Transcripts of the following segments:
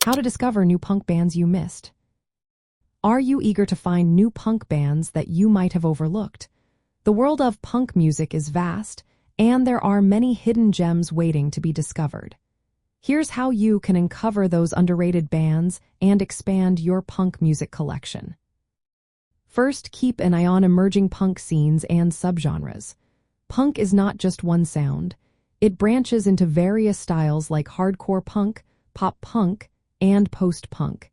How to discover new punk bands you missed. Are you eager to find new punk bands that you might have overlooked? The world of punk music is vast, and there are many hidden gems waiting to be discovered. Here's how you can uncover those underrated bands and expand your punk music collection. First, keep an eye on emerging punk scenes and subgenres. Punk is not just one sound. It branches into various styles like hardcore punk, pop punk, and post-punk.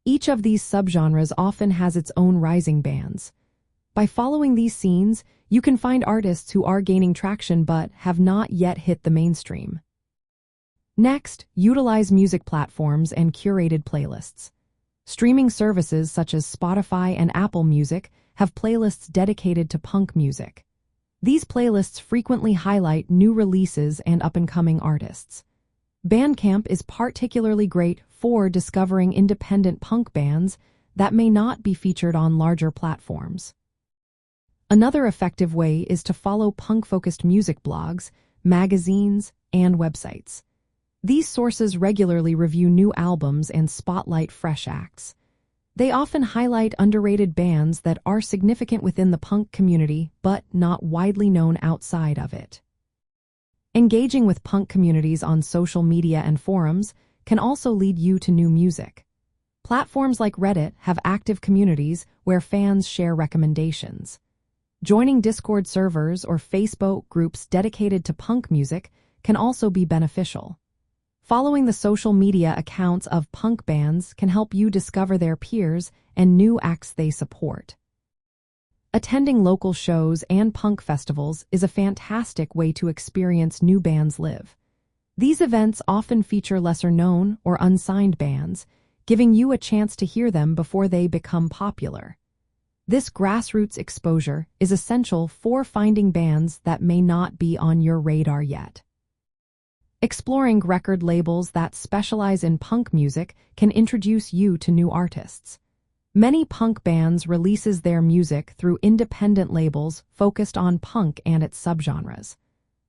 Each of these subgenres often has its own rising bands. By following these scenes, you can find artists who are gaining traction but have not yet hit the mainstream. Next, utilize music platforms and curated playlists. Streaming services such as Spotify and Apple Music have playlists dedicated to punk music. These playlists frequently highlight new releases and up-and-coming artists. Bandcamp is particularly great for discovering independent punk bands that may not be featured on larger platforms. Another effective way is to follow punk-focused music blogs, magazines, and websites. These sources regularly review new albums and spotlight fresh acts. They often highlight underrated bands that are significant within the punk community but not widely known outside of it. Engaging with punk communities on social media and forums can also lead you to new music. Platforms like Reddit have active communities where fans share recommendations. Joining Discord servers or Facebook groups dedicated to punk music can also be beneficial. Following the social media accounts of punk bands can help you discover their peers and new acts they support. Attending local shows and punk festivals is a fantastic way to experience new bands live. These events often feature lesser-known or unsigned bands, giving you a chance to hear them before they become popular. This grassroots exposure is essential for finding bands that may not be on your radar yet. Exploring record labels that specialize in punk music can introduce you to new artists. Many punk bands releases their music through independent labels focused on punk and its subgenres.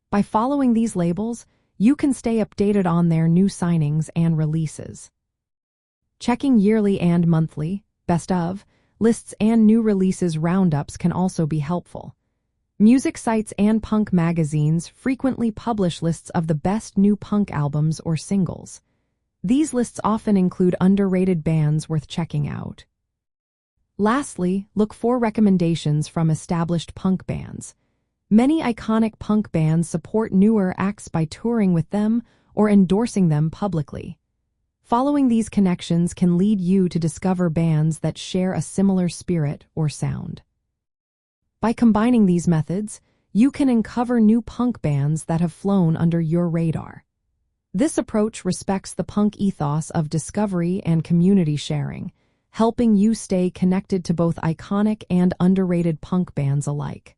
By following these labels, you can stay updated on their new signings and releases. Checking yearly and monthly, best of, lists and new releases roundups can also be helpful. Music sites and punk magazines frequently publish lists of the best new punk albums or singles. These lists often include underrated bands worth checking out. Lastly, look for recommendations from established punk bands. Many iconic punk bands support newer acts by touring with them or endorsing them publicly. Following these connections can lead you to discover bands that share a similar spirit or sound. By combining these methods, you can uncover new punk bands that have flown under your radar. This approach respects the punk ethos of discovery and community sharing, helping you stay connected to both iconic and underrated punk bands alike.